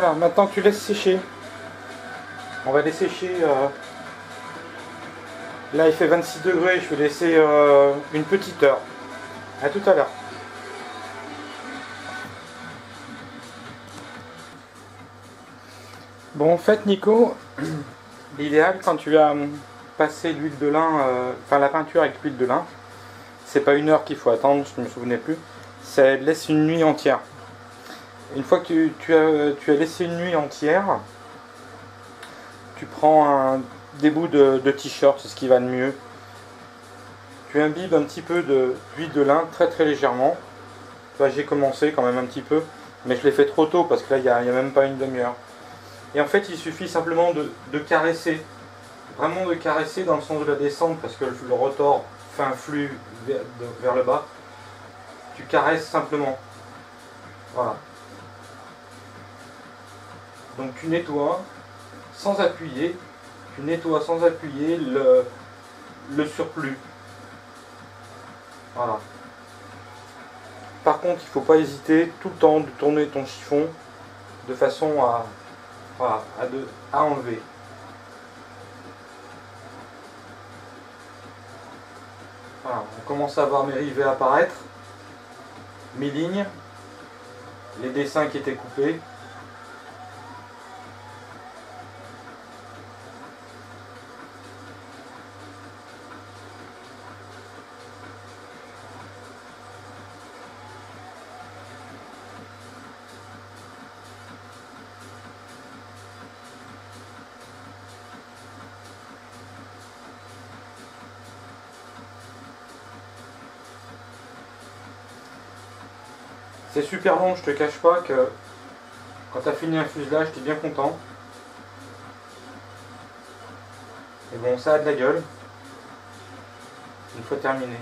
Voilà, maintenant tu laisses sécher. On va les sécher. Là il fait 26 degrés, je vais laisser une petite heure. A tout à l'heure. Bon, en fait, Nico, l'idéal quand tu as passé l'huile de lin, enfin la peinture avec l'huile de lin, c'est pas une heure qu'il faut attendre, je ne me souvenais plus, c'est laisse une nuit entière. Une fois que tu as laissé une nuit entière, tu prends des bouts de t-shirt, c'est ce qui va de mieux. Tu imbibes un petit peu d'huile de lin, très très légèrement. Là j'ai commencé quand même un petit peu, mais je l'ai fait trop tôt parce que là il n'y a même pas une demi-heure. Et en fait il suffit simplement de caresser, vraiment de caresser dans le sens de la descente parce que le rotor fait un flux vers le bas. Tu caresses simplement. Voilà. Donc tu nettoies sans appuyer, le surplus. Voilà. Par contre, il ne faut pas hésiter tout le temps de tourner ton chiffon de façon voilà, à enlever. Voilà, on commence à voir mes rivets apparaître, mes lignes, les dessins qui étaient coupés. C'est super long, je te cache pas que quand tu as fini un fuselage, tu es bien content. Et bon, ça a de la gueule. Une fois terminé.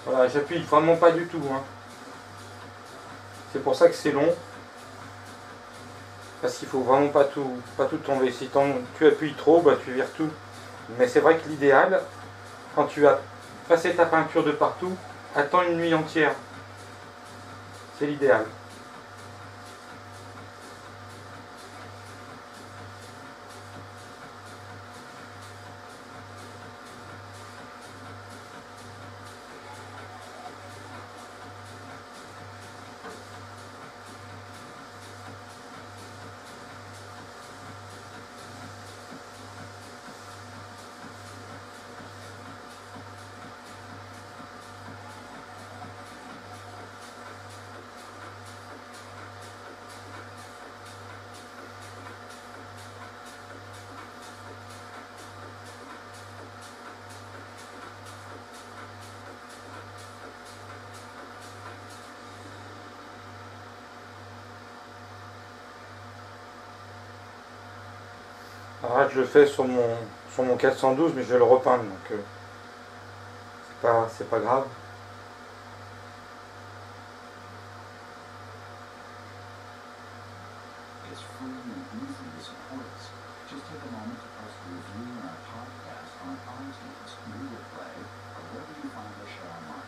Voilà, j'appuie vraiment pas du tout. Hein. C'est pour ça que c'est long. Parce qu'il faut vraiment pas tout tomber. Si tu appuies trop, bah, tu vires tout. Mais c'est vrai que l'idéal, quand tu as passé ta peinture de partout, attends une nuit entière. C'est l'idéal. Alors là, je le fais sur mon 412, mais je vais le repeindre, donc c'est pas grave.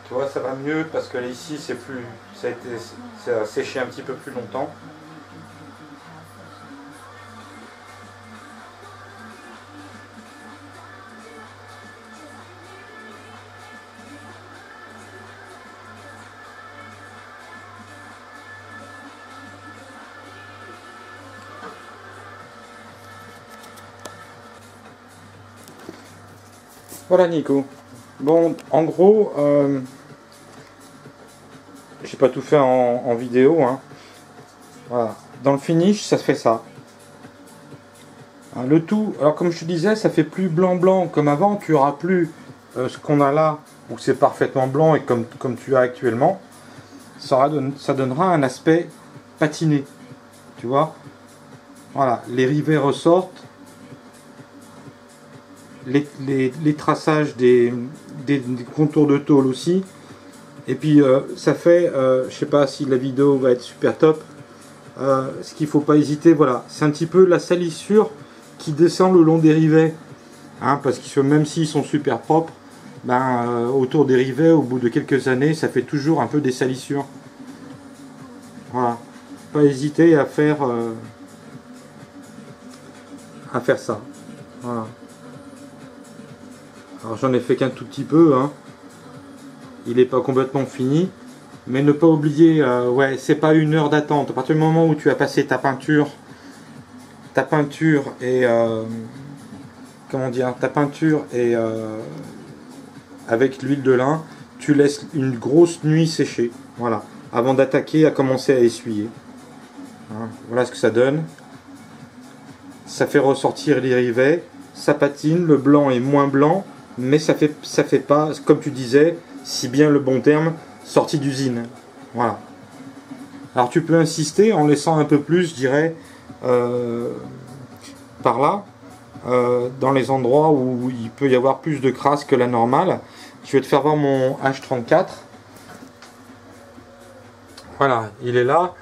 Tu vois, ça va mieux parce que là, ici, ça a séché un petit peu plus longtemps. Voilà Nico. Bon, en gros, j'ai pas tout fait en vidéo. Hein. Voilà. Dans le finish, ça fait ça. Hein, le tout, alors comme je te disais, ça fait plus blanc-blanc comme avant. Tu auras plus ce qu'on a là, où c'est parfaitement blanc et comme tu as actuellement. Ça donnera un aspect patiné. Tu vois. Voilà, les rivets ressortent. Les traçages des contours de tôle aussi. Et puis ça fait, je sais pas si la vidéo va être super top, ce qu'il faut pas hésiter, voilà, c'est un petit peu la salissure qui descend le long des rivets, hein, parce que même s'ils sont super propres, ben, autour des rivets, au bout de quelques années, ça fait toujours un peu des salissures. Voilà, pas hésiter à faire ça. Voilà. Alors j'en ai fait qu'un tout petit peu, hein. Il n'est pas complètement fini, mais ne pas oublier, ouais, c'est pas 1 heure d'attente. À partir du moment où tu as passé ta peinture et comment dire, ta peinture et avec l'huile de lin, tu laisses une grosse nuit sécher, voilà, avant d'attaquer à commencer à essuyer. Hein, voilà ce que ça donne. Ça fait ressortir les rivets, ça patine, le blanc est moins blanc, mais ça fait pas, comme tu disais, si bien le bon terme, sortie d'usine. Voilà. Alors tu peux insister en laissant un peu plus, je dirais, par là, dans les endroits où il peut y avoir plus de crasse que la normale. Je vais te faire voir mon H34. Voilà, il est là.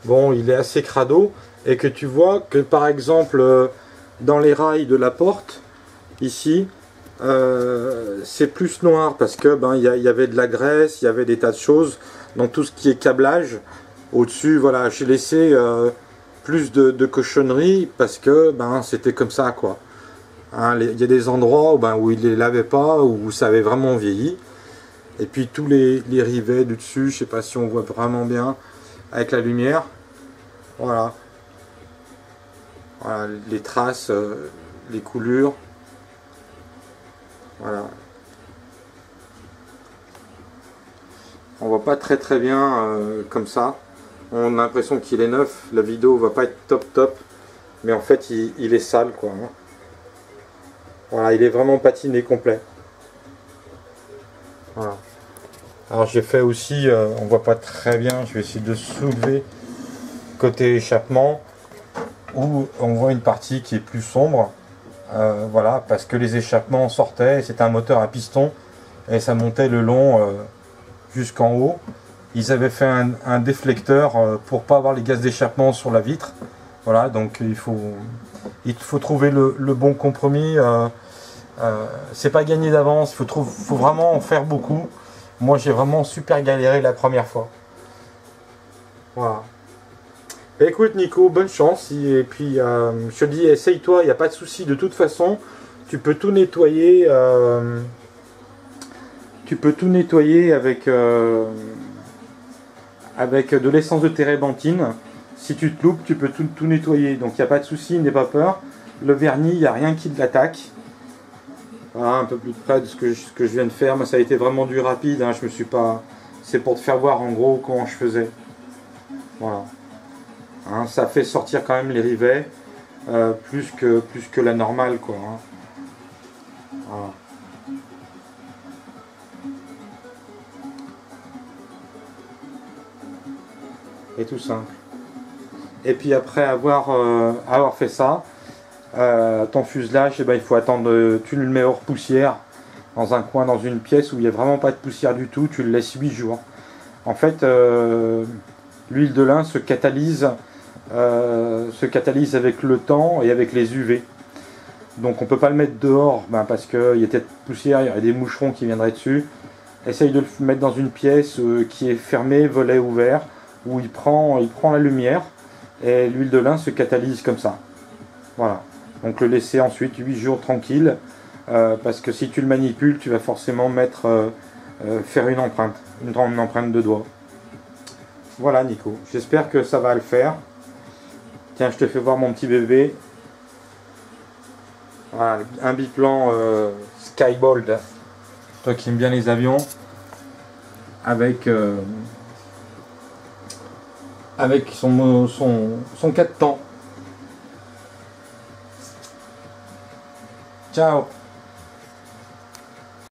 Bon, il est assez crado. Et que tu vois que par exemple, dans les rails de la porte, ici, c'est plus noir parce que ben il y avait de la graisse, il y avait des tas de choses. Donc tout ce qui est câblage au-dessus, voilà, j'ai laissé plus de cochonneries parce que ben c'était comme ça quoi. Hein, il y a des endroits où il les lavait pas, où ça avait vraiment vieilli. Et puis tous les rivets du dessus, je sais pas si on voit vraiment bien avec la lumière. Voilà. Voilà les traces, les coulures. Voilà. On voit pas très bien comme ça. On a l'impression qu'il est neuf. La vidéo va pas être top. Mais en fait il est sale quoi. Hein. Voilà, il est vraiment patiné complet. Voilà. Alors j'ai fait aussi, on voit pas très bien, je vais essayer de soulever côté échappement où on voit une partie qui est plus sombre. Voilà, parce que les échappements sortaient, c'était un moteur à piston et ça montait le long jusqu'en haut. Ils avaient fait un déflecteur pour pas avoir les gaz d'échappement sur la vitre. Voilà, donc il faut trouver le bon compromis. C'est pas gagné d'avance, faut vraiment en faire beaucoup. Moi j'ai vraiment super galéré la première fois. Voilà. Écoute Nico, bonne chance. Et puis je te dis, essaye-toi, il n'y a pas de souci. De toute façon, tu peux tout nettoyer. Avec de l'essence de térébenthine. Si tu te loupes, tu peux tout nettoyer. Donc il n'y a pas de souci, n'aie pas peur. Le vernis, il n'y a rien qui l'attaque. Voilà, un peu plus près de ce que je viens de faire. Mais ça a été vraiment du rapide. Hein, je me suis pas. C'est pour te faire voir en gros comment je faisais. Voilà. Hein, ça fait sortir quand même les rivets plus que la normale quoi. Hein. Voilà. Et tout simple. Et puis après avoir fait ça, ton fuselage, eh ben, il faut attendre, tu le mets hors poussière, dans un coin, dans une pièce où il n'y a vraiment pas de poussière du tout, tu le laisses 8 jours. En fait, l'huile de lin se catalyse avec le temps et avec les UV. Donc on ne peut pas le mettre dehors parce qu'il y a peut-être poussière, il y a des moucherons qui viendraient dessus. Essaye de le mettre dans une pièce qui est fermée, volet ouvert, où il prend la lumière et l'huile de lin se catalyse comme ça. Voilà. Donc le laisser ensuite 8 jours tranquille parce que si tu le manipules, tu vas forcément faire une empreinte de doigt. Voilà Nico, j'espère que ça va le faire. Tiens, je te fais voir mon petit bébé. Voilà, un biplan Skybold. Toi qui aimes bien les avions. Avec son 4 temps. Ciao.